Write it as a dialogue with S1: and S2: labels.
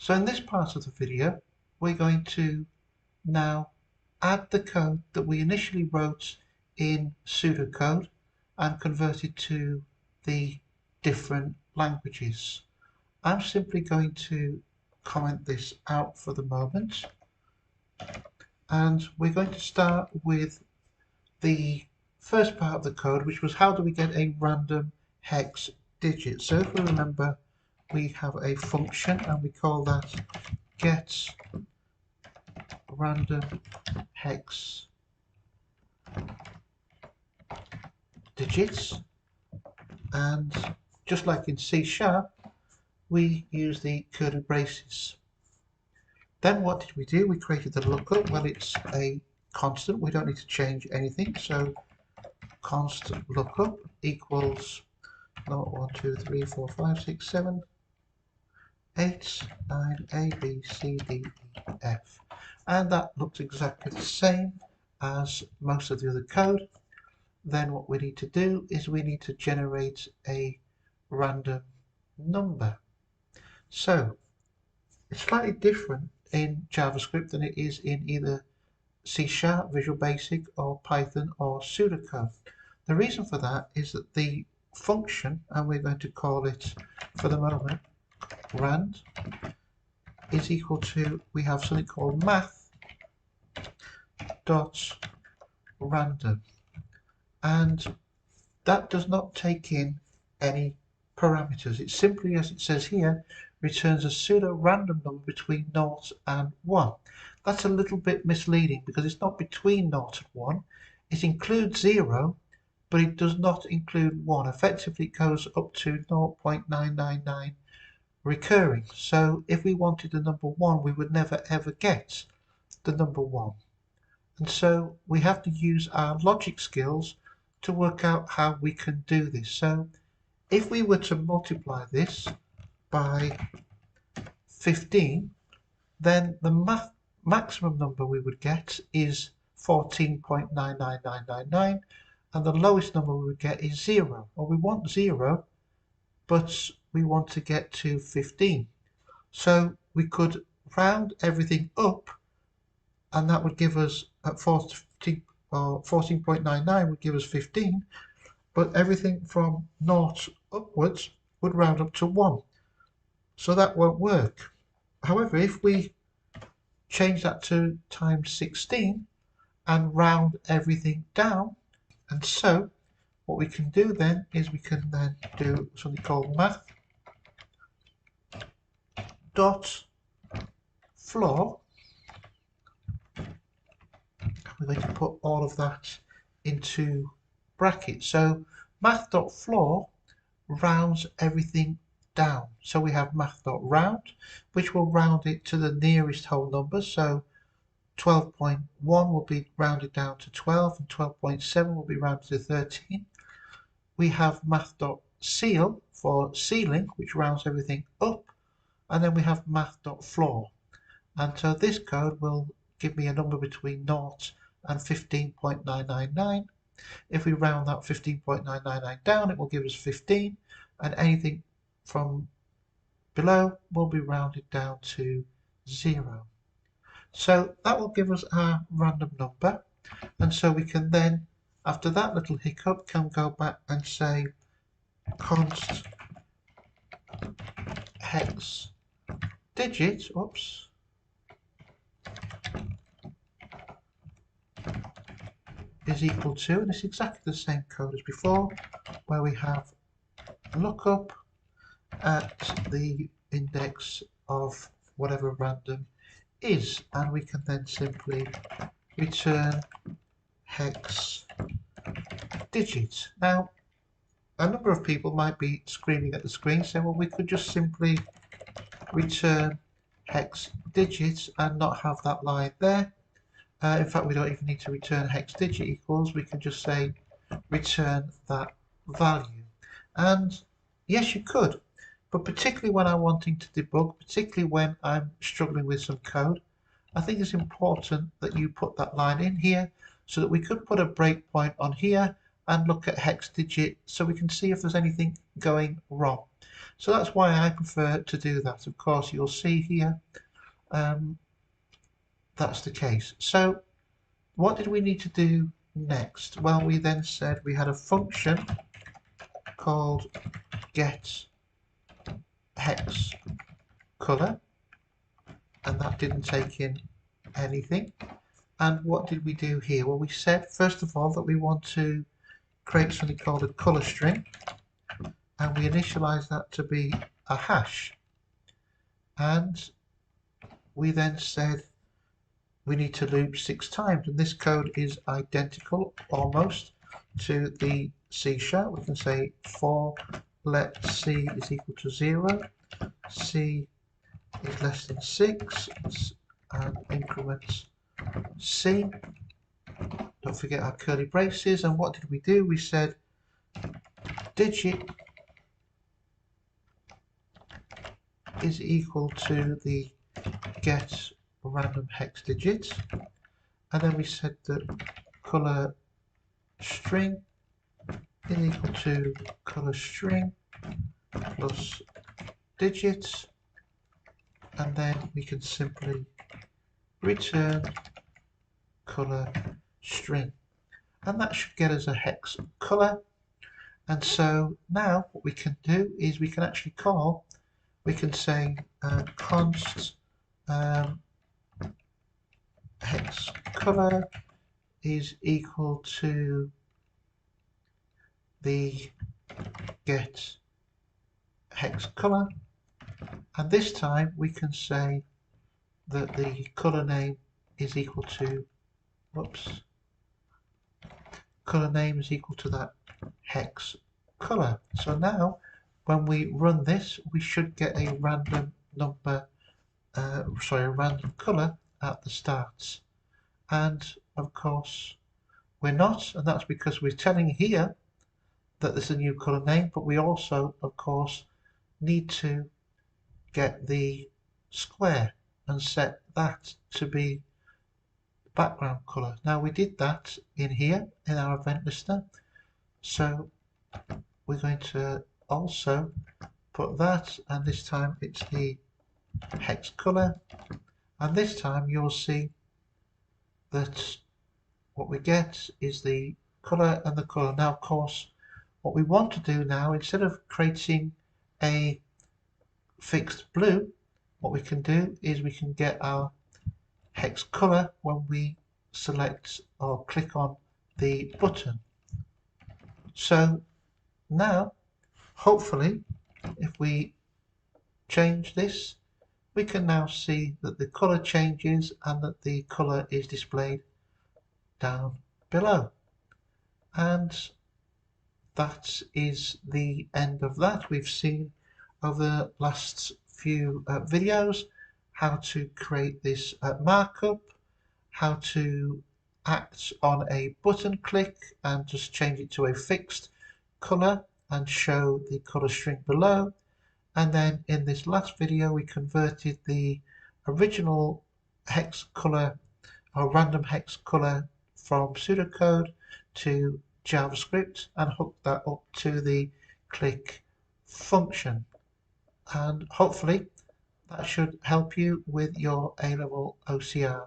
S1: So in this part of the video, we're going to now add the code that we initially wrote in pseudocode and convert it to the different languages. I'm simply going to comment this out for the moment, and we're going to start with the first part of the code, which was how do we get a random hex digit. So if we remember, we have a function and we call that get random hex digits, and just like in C#, we use the curly braces. Then what did we do? We created the lookup. Well, it's a constant, we don't need to change anything, so const lookup equals 0, 1, 2, 3, 4, 5, 6, 7, 8, 9, A, B, C, D, E, F. And that looks exactly the same as most of the other code. Then what we need to do is we need to generate a random number. So it's slightly different in JavaScript than it is in either C#, Visual Basic, or Python, or pseudocode. The reason for that is that the function, and we're going to call it for the moment rand, is equal to, we have something called math dot random, and that does not take in any parameters. It simply, as it says here, returns a pseudo random number between 0 and 1. That's a little bit misleading because it's not between 0 and 1. It includes 0, but it does not include 1. Effectively, it goes up to 0.999 recurring. So if we wanted the number 1, we would never ever get the number 1. And so we have to use our logic skills to work out how we can do this. So if we were to multiply this by 15, then the maximum number we would get is 14.99999, and the lowest number we would get is 0. Well, we want 0, but we want to get to 15. So we could round everything up, and that would give us at 14.99 would give us 15, but everything from 0 upwards would round up to 1. So that won't work. However, if we change that to times 16 and round everything down, and so what we can do then is we can then do something called math dot floor. We're going to put all of that into brackets. So math.floor rounds everything down. So we have math.round, which will round it to the nearest whole number. So 12.1 will be rounded down to 12, and 12.7 will be rounded to 13. We have math.ceil for ceiling, which rounds everything up, and then we have math.floor. And so this code will give me a number between 0 and 15.999. If we round that 15.999 down, it will give us 15, and anything from below will be rounded down to 0. So that will give us our random number, and so we can then, after that little hiccup, can go back and say const hex digit, oops, is equal to, and it's exactly the same code as before, where we have lookup at the index of whatever random is, and we can then simply return hex digit. Now, a number of people might be screaming at the screen saying, well, we could just simply return hex digit and not have that line there. In fact, we don't even need to return hex digit equals, we can just say return that value. And yes, you could, but particularly when I'm wanting to debug, particularly when I'm struggling with some code, I think it's important that you put that line in here so that we could put a breakpoint on here and look at hex digit so we can see if there's anything going wrong. So that's why I prefer to do that. Of course, you'll see here that's the case. So what did we need to do next? Well, we then said we had a function called get hex color, and that didn't take in anything. And what did we do here? Well, we said first of all that we want to create something called a color string, and we initialize that to be a hash. And we then said we need to loop 6 times, and this code is identical almost to the C#. We can say for let C is equal to 0, C is less than 6, and increment C. Don't forget our curly braces. And what did we do? We said digit is equal to the get random hex digit, and then we said that color string is equal to color string plus digit, and then we can simply return color string, and that should get us a hex color. And so now what we can do is we can actually call, we can say const hex color is equal to the get hex color, and this time we can say that the color name is equal to color name is equal to that hex color. So now when we run this, we should get a random number, a random color at the start. And of course we're not, and that's because we're telling here that there's a new color name, but we also of course need to get the square and set that to be background color. Now we did that in here in our event listener, so we're going to also put that, and this time it's the hex color, and this time you'll see that what we get is the color and the color. Now of course what we want to do now, instead of creating a fixed blue, what we can do is we can get our hex color when we select or click on the button. So now hopefully if we change this, we can now see that the color changes and that the color is displayed down below. And that is the end of that. We've seen over the last few videos how to create this markup, how to act on a button click and just change it to a fixed color and show the color string below. And then in this last video we converted the original hex color or random hex color from pseudocode to JavaScript and hooked that up to the click function. And hopefully that should help you with your A-level OCR.